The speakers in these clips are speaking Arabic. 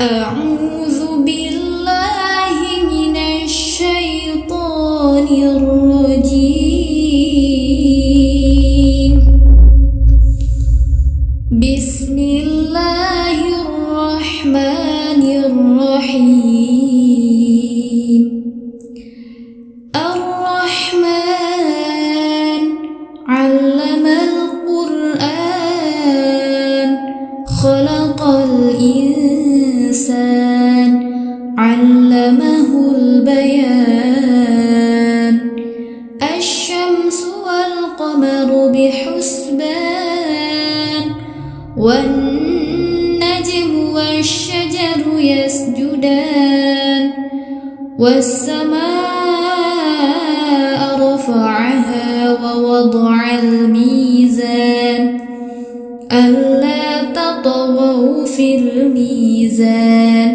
أعوذ بالله من الشيطان الرجيم. بسم الله الرحمن الرحيم. الرحمن علم القرآن خلق الإنسان علمه البيان. الشمس والقمر بحسبان والنجم والشجر يسجدان. والسماء رفعها ووضع الميزان ألا تطغوا في الميزان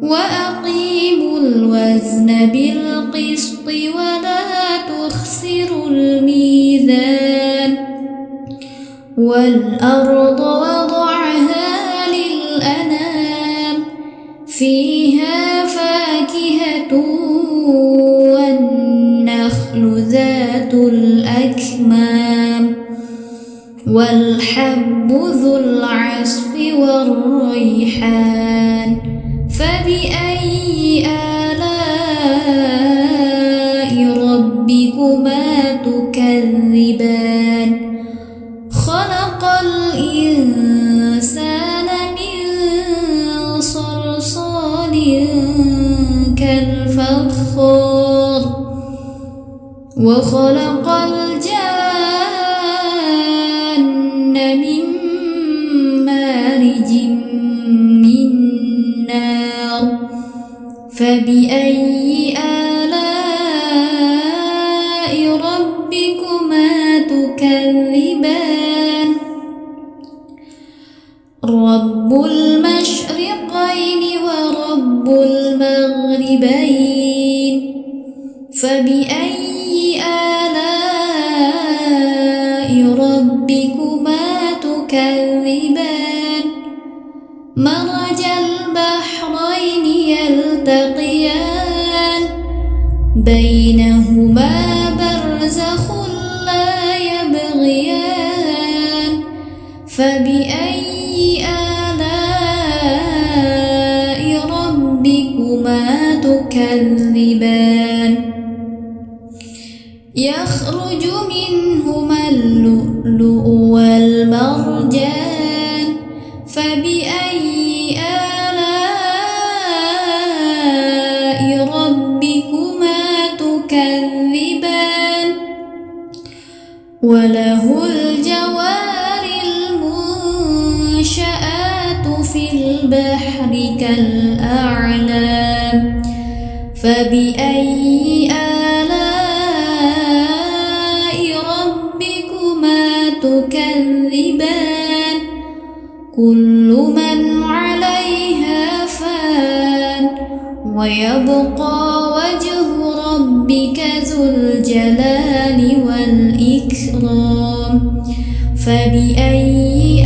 وأقيموا الوزن بالقسط ولا تخسروا الميزان. والأرض وضعها للأنام فيها فاكهة والنخل ذات الأكمام والحب ذو العصف والريحان. فبأي آلاء ربكما تكذبان. خلق الإنسان من صلصال كالفخار وخلق الجان من مارج من نار. فبأي آلاء ربكما تكذبان. رب المشرقين ورب المغربين. فبأي آلاء ربكما تكذبان. مرج البحرين يلتقيان بينهما برزخ لا يبغيان. فبأي آلاء ربكما تكذبان. يخرج منهما اللؤلؤ والمرجان. فبأي آلاء ربكما تكذبان. وله الجوار المنشآت في البحر كالأعلام. فبأي آلاء ربكما تكذبان. كل من عليها فان ويبقى وجه ربك ذو الجلال والإكرام. فبأي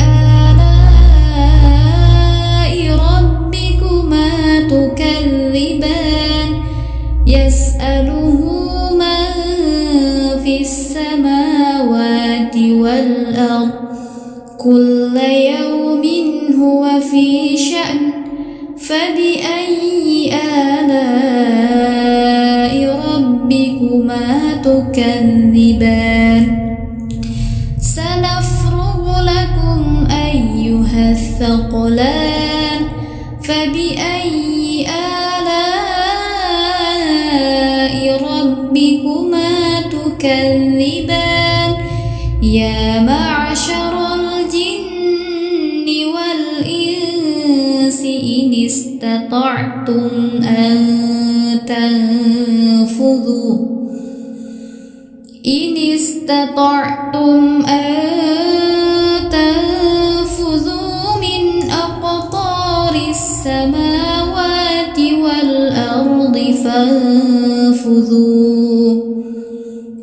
آلاء ربكما تكذبان. يسأله من في السماوات والأرض كل يوم هو في شأن. فبأي آلاء ربكما تكذبان. سنفرغ لكم أيها الثقلان. فبأي آلاء ربكما تكذبان. يا معشر الجن والإنس إن استطعتم أن تنفذوا من أقطار السماوات والأرض فانفذوا.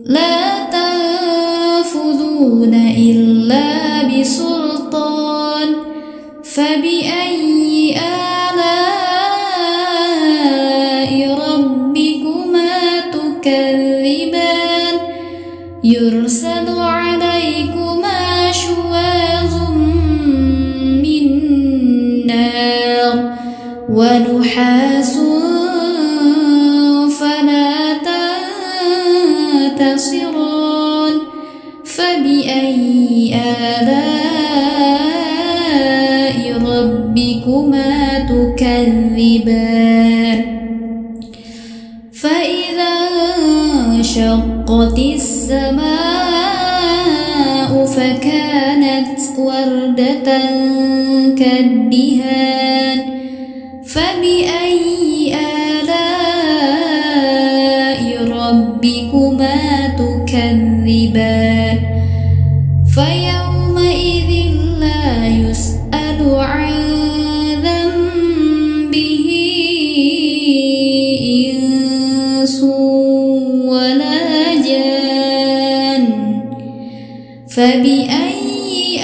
لا تنفذون إلا بسلطان. فبأي آلاء تكذبان يرسل عليكما شواظ من نار ونحاس فلا تنتصران فبأي آلاء ربكما تكذبان فإذا انشقت السماء فكانت وردة كالدهان فبأي آلاء ربكما تكذبان فيومئذ لا يسأل عن ذنبه إنس ولا جان فبأي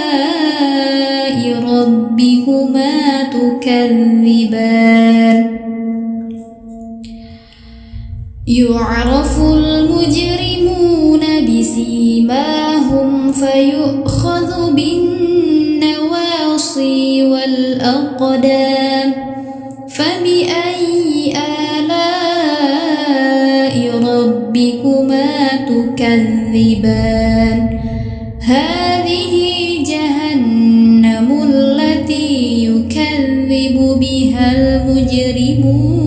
آلاء ربكما تكذبان يعرف المجرمون بسيماهم فيؤخذ بالنواصي والأقدام فبأي آلاء ربكما تكذبان هذه جهنم التي يكذب بها المجرمون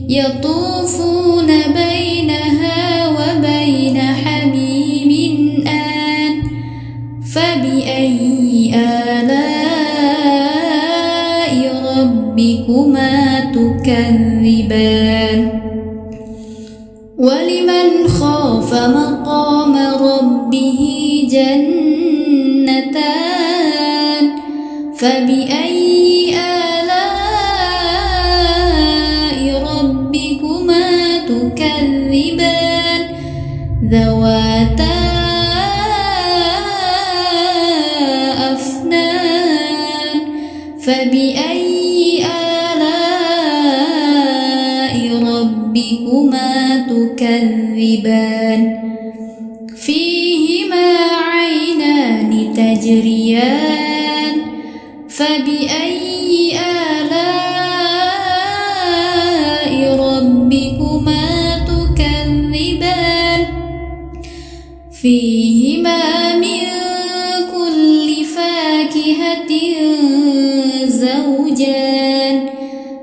يطوفون بينها وبين حميم آن فبأي آلاء ربكما تكذبان ولمن خاف مقام ربه جنتان فبأي آلاء ربكما تكذبان ذواتا أفنان فبأي آلاء ربكما تكذبان فيهما عينان تجريان فبأي آلاء ربكما تكذبان فيهما من كل فاكهة زوجان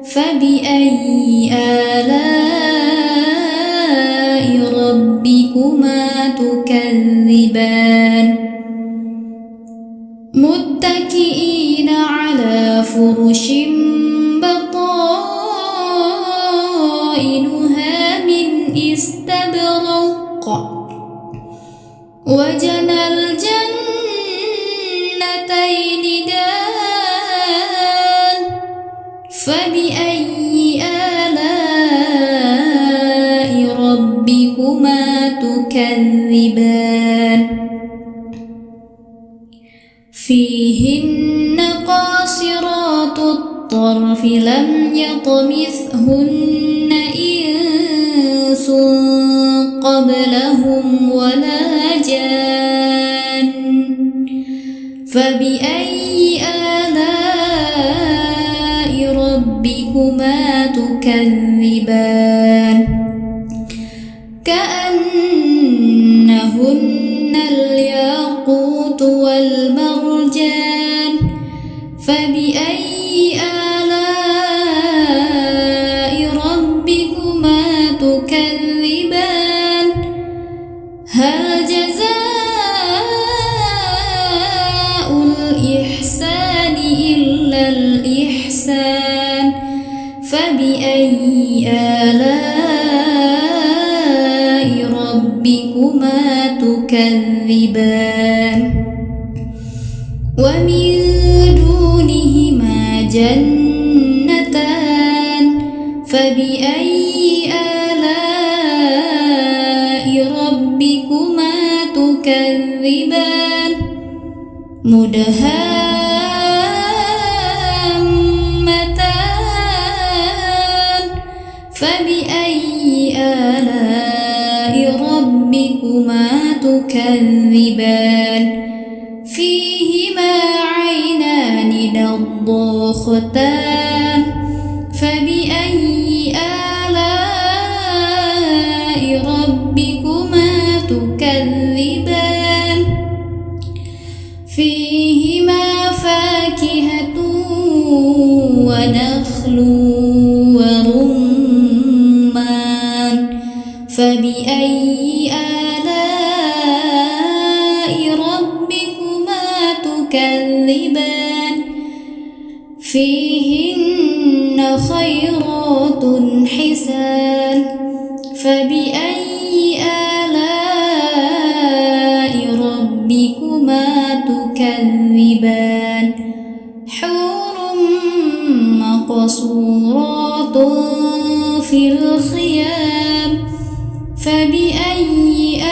فبأي آلاء ربكما تكذبان متكئين على فرش بطائنها من استبرق وجنى الجنتين دان فبأي آلاء ربكما تكذبان فيهن قاصرات الطرف لم يطمثهن إنس قبلهم ولا جان فبأي آلاء ربكما تكذبان كأنهن الياقوت والمرجان فبأي آلاء ربكما تكذبان هل جزاء الإحسان إلا الإحسان فبأي آلاء ربكما تكذبان ومن دونهما جنتان فبأي آلاء ربكما تكذبان مدهامتان فبأي آلاء ربكما تكذبان فيهما عينان نضاختان فبأي آلاء ربكما تكذبان فيهما فاكهة ونخل ورمان فبأي آلاء ربكما تكذبان فيهن خيرات حسان فبأي آلاء ربكما تكذبان حور مقصورات في الخيام فبأي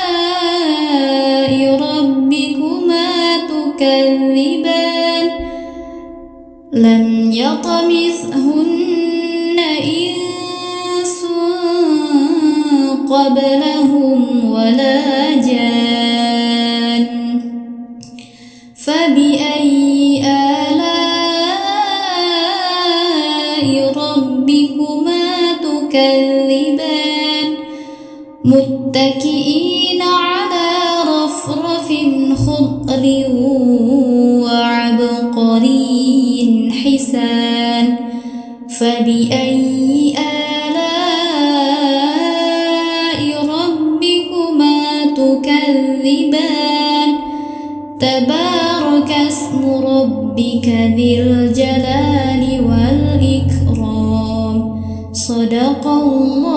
آلاء ربكما تكذبان لم يطمثهن إنس قبلهم ولا جان فبأي آلاء ربكما تكذبان متكئين على رفرف خضر وعبقري حسان فبأي آلاء ربكما تكذبان تبارك اسم ربك ذي الجلال والإكرام صدق الله